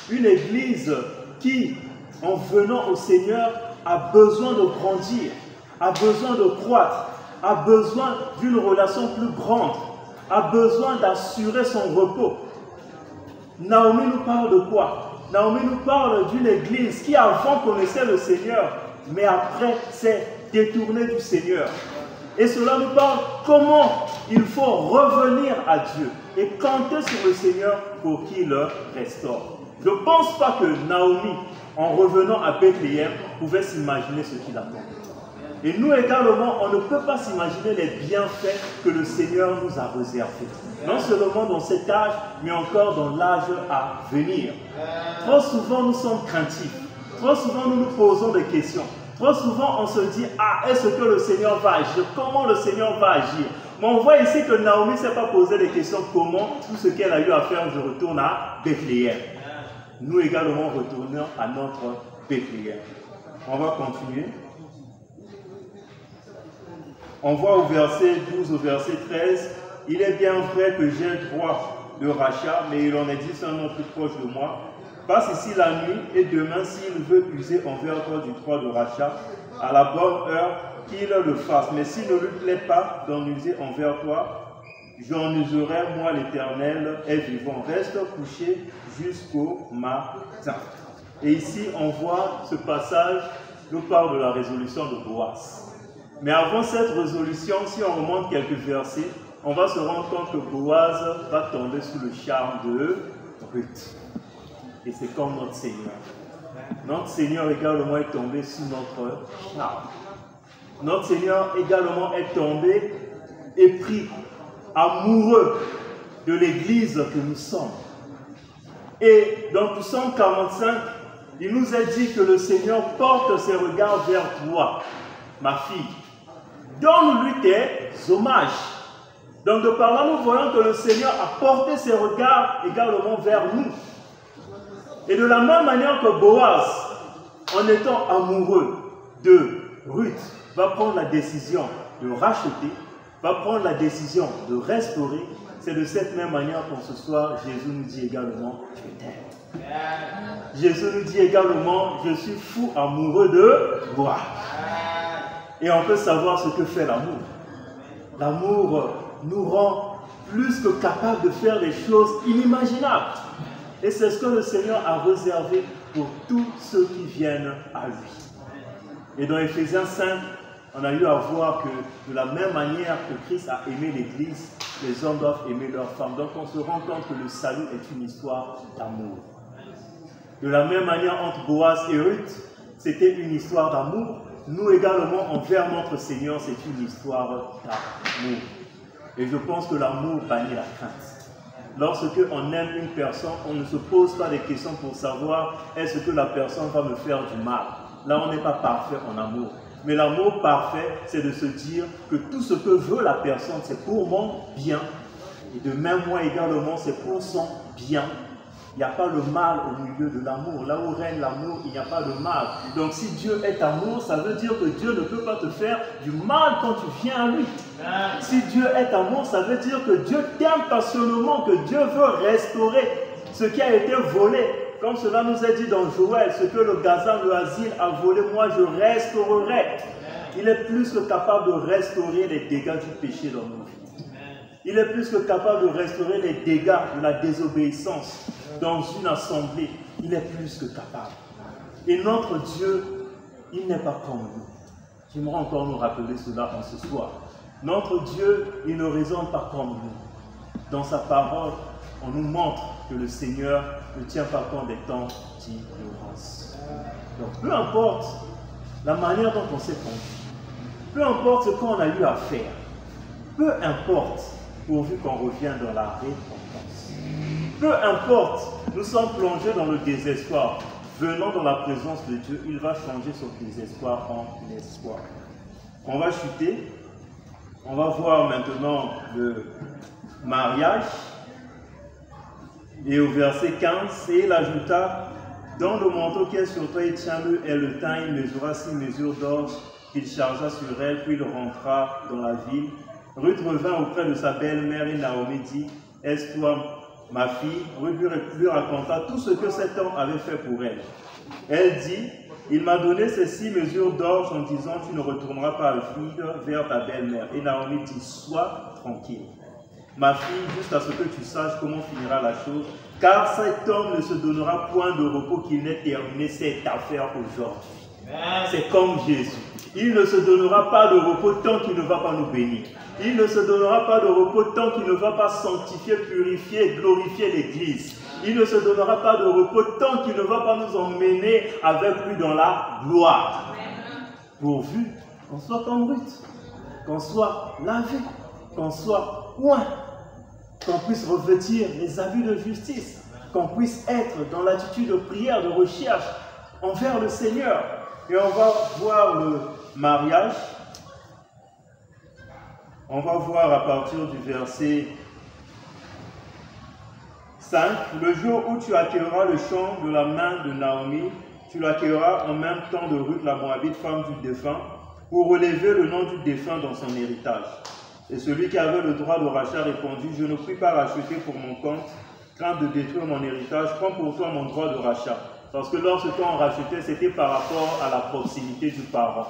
une église qui, en venant au Seigneur, a besoin de grandir, a besoin de croître, a besoin d'une relation plus grande, a besoin d'assurer son repos. Naomi nous parle de quoi? Naomi nous parle d'une église qui avant connaissait le Seigneur, mais après s'est détournée du Seigneur. Et cela nous parle comment il faut revenir à Dieu et compter sur le Seigneur pour qu'il le restaure. Je ne pense pas que Naomi, en revenant à Bethléem, pouvait s'imaginer ce qu'il attend. Et nous également, on ne peut pas s'imaginer les bienfaits que le Seigneur nous a réservés. Non seulement dans cet âge, mais encore dans l'âge à venir. Trop souvent, nous sommes craintifs. Trop souvent, nous nous posons des questions. Trop souvent, on se dit, ah, est-ce que le Seigneur va agir? Comment le Seigneur va agir? Mais on voit ici que Naomi ne s'est pas posé des questions. Comment tout ce qu'elle a eu à faire, je retourne à Bethléem. Nous également retournons à notre Bethléem. On va continuer. On voit au verset 12 au verset 13, « Il est bien vrai que j'ai un droit de rachat, mais il en existe un autre plus proche de moi. Passe ici la nuit, et demain, s'il veut user envers toi du droit de rachat, à la bonne heure, qu'il le fasse. Mais s'il ne lui plaît pas d'en user envers toi, j'en userai, moi l'Éternel est vivant. Reste couché jusqu'au matin. » Et ici, on voit ce passage nous parle de la résolution de Boaz. Mais avant cette résolution, si on remonte quelques versets, on va se rendre compte que Boaz va tomber sous le charme de Ruth. Et c'est comme notre Seigneur. Notre Seigneur également est tombé sous notre charme. Notre Seigneur également est tombé et pris amoureux de l'Église que nous sommes. Et dans Psaume 45, il nous est dit que le Seigneur porte ses regards vers toi, ma fille. Donne-lui tes hommages. Donc de par là, nous voyons que le Seigneur a porté ses regards également vers nous. Et de la même manière que Boaz, en étant amoureux de Ruth, va prendre la décision de racheter, va prendre la décision de restaurer, c'est de cette même manière qu'en ce soir, Jésus nous dit également « Je t'aime ». Jésus nous dit également « Je suis fou amoureux de toi ». Et on peut savoir ce que fait l'amour. L'amour nous rend plus que capables de faire des choses inimaginables. Et c'est ce que le Seigneur a réservé pour tous ceux qui viennent à lui. Et dans Éphésiens 5, on a eu à voir que de la même manière que Christ a aimé l'Église, les hommes doivent aimer leurs femmes. Donc on se rend compte que le salut est une histoire d'amour. De la même manière entre Boaz et Ruth, c'était une histoire d'amour. Nous également, envers notre Seigneur, c'est une histoire d'amour. Et je pense que l'amour bannit la crainte. Lorsque on aime une personne, on ne se pose pas des questions pour savoir est-ce que la personne va me faire du mal. Là, on n'est pas parfait en amour. Mais l'amour parfait, c'est de se dire que tout ce que veut la personne, c'est pour mon bien. Et de même, moi également, c'est pour son bien. Il n'y a pas le mal au milieu de l'amour. Là où règne l'amour, il n'y a pas de mal. Donc si Dieu est amour, ça veut dire que Dieu ne peut pas te faire du mal quand tu viens à lui. Si Dieu est amour, ça veut dire que Dieu t'aime passionnément, que Dieu veut restaurer ce qui a été volé. Comme cela nous est dit dans Joël, ce que le gazan, le asile a volé, moi je restaurerai. Il est plus que capable de restaurer les dégâts du péché dans nos vies. Il est plus que capable de restaurer les dégâts de la désobéissance dans une assemblée. Il est plus que capable. Et notre Dieu, il n'est pas comme nous. J'aimerais encore nous rappeler cela en ce soir. Notre Dieu, il ne raisonne pas comme nous. Dans sa parole, on nous montre que le Seigneur ne tient pas compte des temps d'ignorance. Donc peu importe la manière dont on s'est conduit, peu importe ce qu'on a eu à faire, peu importe pourvu qu'on revienne dans la récompense. Peu importe, nous sommes plongés dans le désespoir. Venant dans la présence de Dieu, il va changer son désespoir en espoir. On va chuter. On va voir maintenant le mariage. Et au verset 15, et il ajouta, Dans le manteau qui est sur toi, il tiens-le, et le teint, il mesura 6 mesures d'orge qu'il chargea sur elle, puis il rentra dans la ville. Ruth revint auprès de sa belle-mère et Naomi dit, « Est-ce toi, ma fille ?» Ruth lui raconta tout ce que cet homme avait fait pour elle. Elle dit, « Il m'a donné ces 6 mesures d'orge en disant, tu ne retourneras pas vide vers ta belle-mère. » Et Naomi dit, « Sois tranquille, ma fille, jusqu'à ce que tu saches comment finira la chose, car cet homme ne se donnera point de repos qu'il n'ait terminé cette affaire aujourd'hui. » C'est comme Jésus. Il ne se donnera pas de repos tant qu'il ne va pas nous bénir. Il ne se donnera pas de repos tant qu'il ne va pas sanctifier, purifier, glorifier l'Église. Il ne se donnera pas de repos tant qu'il ne va pas nous emmener avec lui dans la gloire. Pourvu qu'on soit comme Ruth, qu'on soit lavé, qu'on soit oint, qu'on puisse revêtir les habits de justice, qu'on puisse être dans l'attitude de prière, de recherche envers le Seigneur. Et on va voir le mariage. On va voir à partir du verset 5. Le jour où tu accueilleras le chant de la main de Naomi, tu l'accueilleras en même temps de Ruth la Moabite, femme du défunt, pour relever le nom du défunt dans son héritage. Et celui qui avait le droit de rachat répondit, je ne puis pas racheter pour mon compte, crainte de détruire mon héritage, prends pour toi mon droit de rachat. Parce que lorsqu'on rachetait, c'était par rapport à la proximité du parent.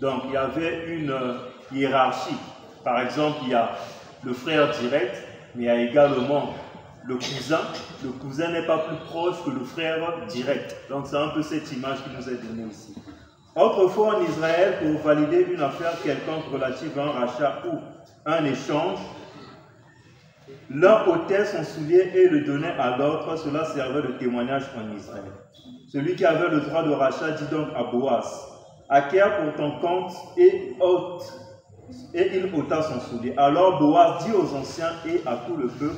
Donc il y avait une hiérarchie. Par exemple, il y a le frère direct, mais il y a également le cousin. Le cousin n'est pas plus proche que le frère direct. Donc c'est un peu cette image qui nous est donnée ici. Autrefois en Israël, pour valider une affaire quelconque relative à un rachat ou un échange, l'un ôtait son soulier et le donnait à l'autre. Cela servait de témoignage en Israël. Celui qui avait le droit de rachat dit donc à Boaz, acquiert pour ton compte et ôte. Et il ôta son soulier. Alors Boaz dit aux anciens et à tout le peuple,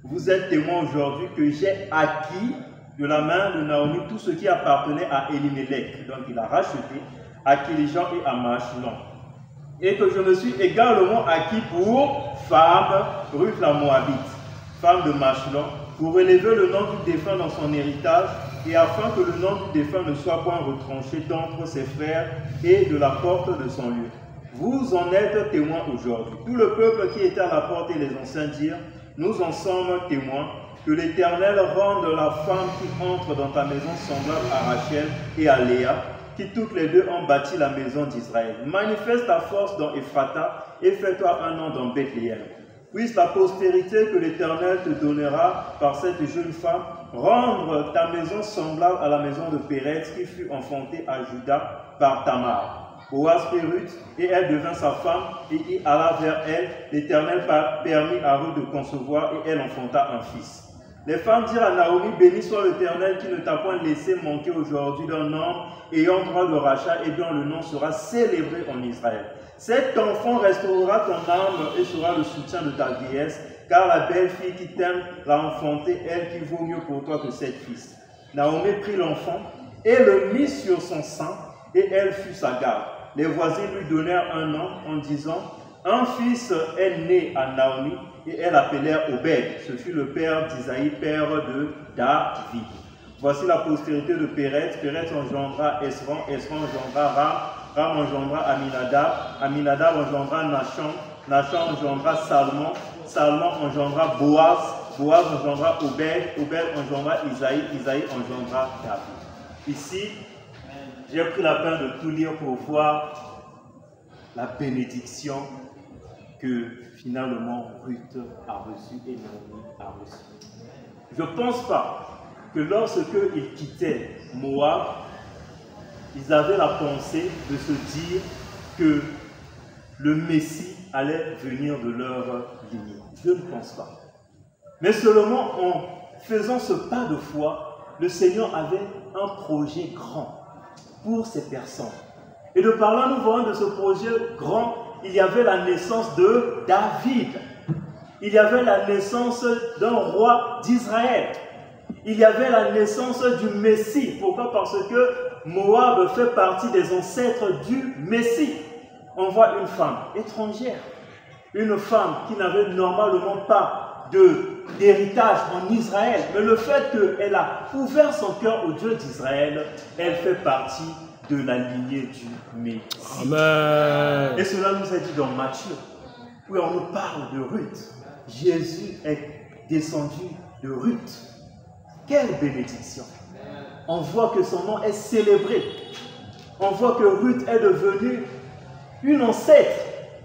vous êtes témoins aujourd'hui que j'ai acquis de la main de Naomi tout ce qui appartenait à Elimelech. Donc il a racheté à Kilijan et à Machlon. Et que je me suis également acquis pour femme Ruth la Moabite, femme de Machlon, pour élever le nom du défunt dans son héritage et afin que le nom du défunt ne soit point retranché d'entre ses frères et de la porte de son lieu. Vous en êtes témoins aujourd'hui. Tout le peuple qui était à la porte et les anciens dirent, nous en sommes témoins, que l'Éternel rende la femme qui entre dans ta maison semblable à Rachel et à Léa, qui toutes les deux ont bâti la maison d'Israël. Manifeste ta force dans Ephrata et fais-toi un nom dans Bethléem. Puisse la postérité que l'Éternel te donnera par cette jeune femme rendre ta maison semblable à la maison de Pérez qui fut enfantée à Juda par Tamar. Boaz prit Ruth et elle devint sa femme et il alla vers elle. L'Éternel permit à Ruth de concevoir et elle enfanta un fils. Les femmes dirent à Naomi, béni soit l'Éternel qui ne t'a point laissé manquer aujourd'hui d'un homme ayant droit de rachat et dont le nom sera célébré en Israël. Cet enfant restaurera ton âme et sera le soutien de ta vieillesse, car la belle fille qui t'aime l'a enfanté, elle qui vaut mieux pour toi que 7 fils. Naomi prit l'enfant et le mit sur son sein et elle fut sa garde. Les voisins lui donnèrent un nom en disant, un fils est né à Naomi et elle l'appelèrent Obed. Ce fut le père d'Isaïe, père de David. Voici la postérité de Pérez. Pérez engendra Esron, Esron engendra Ram, Ram engendra Aminadab, Aminadab engendra Nachon, Nachon engendra Salmon, Salmon engendra Boaz, Boaz engendra Obed, Obed engendra Isaïe, Isaïe engendra David. Ici, j'ai pris la peine de tout lire pour voir la bénédiction que finalement Ruth a reçue et Naomi a reçue. Je ne pense pas que lorsqu'ils quittaient Moab, ils avaient la pensée de se dire que le Messie allait venir de leur lignée. Je ne pense pas. Mais seulement en faisant ce pas de foi, le Seigneur avait un projet grand pour ces personnes. Et de par là, nous voyons de ce projet grand, il y avait la naissance de David. Il y avait la naissance d'un roi d'Israël. Il y avait la naissance du Messie. Pourquoi? Parce que Moab fait partie des ancêtres du Messie. On voit une femme étrangère, une femme qui n'avait normalement pas de d'héritage en Israël, mais le fait qu'elle a ouvert son cœur au Dieu d'Israël, elle fait partie de la lignée du Messie. Amen. Et cela nous est dit dans Matthieu, où on nous parle de Ruth. Jésus est descendu de Ruth. Quelle bénédiction! On voit que son nom est célébré. On voit que Ruth est devenue une ancêtre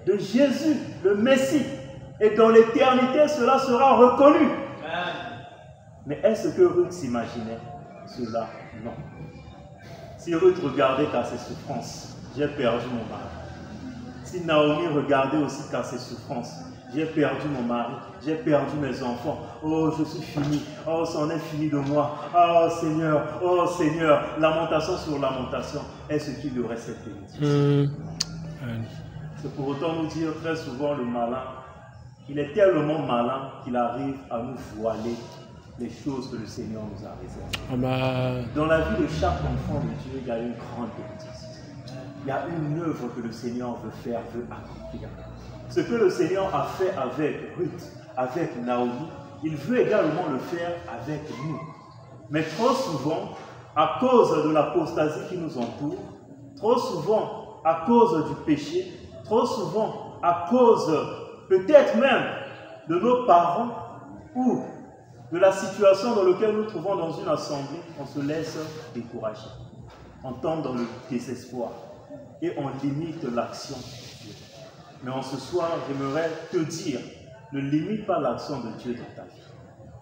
de Jésus, le Messie. Et dans l'éternité, cela sera reconnu. Mais est-ce que Ruth s'imaginait cela? Non. Si Ruth regardait qu'à ses souffrances, j'ai perdu mon mari. Si Naomi regardait aussi qu'à ses souffrances, j'ai perdu mon mari, j'ai perdu mes enfants. Oh, je suis fini. Oh, c'en est fini de moi. Oh Seigneur, lamentation sur lamentation. Est-ce qu'il y aurait cette bénédiction? C'est pour autant nous dire très souvent le malin. Il est tellement malin qu'il arrive à nous voiler les choses que le Seigneur nous a réservées. Amen. Dans la vie de chaque enfant de Dieu, il y a une grande bénédiction. Il y a une œuvre que le Seigneur veut faire, veut accomplir. Ce que le Seigneur a fait avec Ruth, avec Naomi, il veut également le faire avec nous. Mais trop souvent, à cause de l'apostasie qui nous entoure, trop souvent à cause du péché, trop souvent à cause peut-être même de nos parents ou de la situation dans laquelle nous nous trouvons dans une assemblée, on se laisse décourager. On tombe dans le désespoir et on limite l'action de Dieu. Mais en ce soir, j'aimerais te dire, ne limite pas l'action de Dieu dans ta vie.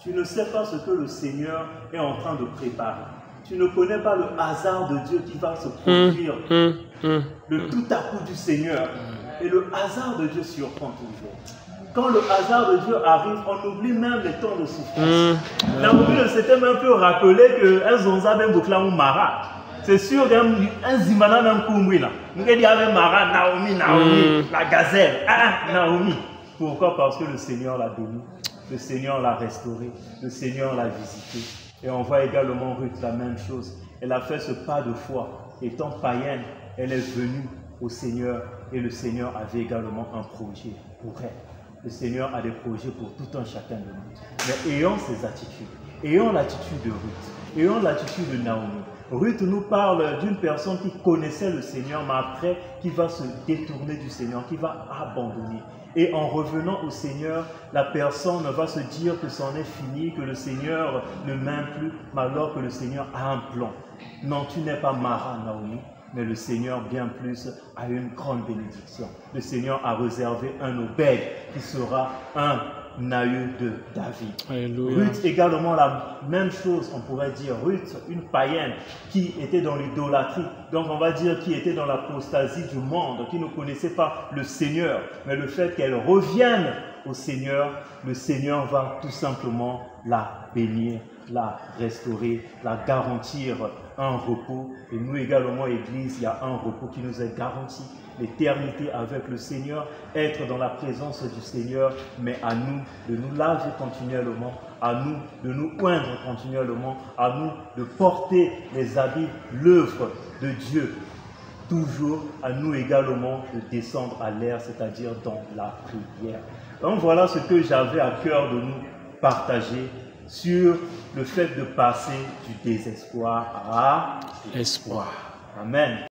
Tu ne sais pas ce que le Seigneur est en train de préparer. Tu ne connais pas le hasard de Dieu qui va se produire, le tout à coup du Seigneur. Et le hasard de Dieu surprend toujours. Quand le hasard de Dieu arrive, on oublie même les temps de souffrance. Naomi ne s'était même plus rappelé qu'un zonza même boucla ou mara. C'est sûr qu'un zimana même koumouina. Nous avons dit avec Mara, Naomi, la gazelle. Naomi. Pourquoi? Parce que le Seigneur l'a béni, le Seigneur l'a restauré, le Seigneur l'a visité. Et on voit également Ruth la même chose. Elle a fait ce pas de foi. Étant païenne, elle est venue au Seigneur et le Seigneur avait également un projet pour elle. Le Seigneur a des projets pour tout un chacun de nous. Mais ayons ces attitudes. Ayons l'attitude de Ruth. Ayons l'attitude de Naomi. Ruth nous parle d'une personne qui connaissait le Seigneur, mais après qui va se détourner du Seigneur, qui va abandonner. Et en revenant au Seigneur, la personne va se dire que c'en est fini, que le Seigneur ne m'aime plus, mais alors que le Seigneur a un plan. Non, tu n'es pas Mara, Naomi, mais le Seigneur, bien plus, a une grande bénédiction. Le Seigneur a réservé un Obed qui sera un aïeux de David. Alléluia. Ruth également la même chose, on pourrait dire. Ruth, une païenne qui était dans l'idolâtrie, donc on va dire qui était dans l'apostasie du monde, qui ne connaissait pas le Seigneur. Mais le fait qu'elle revienne au Seigneur, le Seigneur va tout simplement la bénir, la restaurer, la garantir un repos. Et nous également, Église, il y a un repos qui nous est garanti. L'éternité avec le Seigneur, être dans la présence du Seigneur, mais à nous de nous laver continuellement, à nous de nous oindre continuellement, à nous de porter les habits, l'œuvre de Dieu, toujours à nous également de descendre à l'air, c'est-à-dire dans la prière. Donc voilà ce que j'avais à cœur de nous partager sur le fait de passer du désespoir à l'espoir. Amen.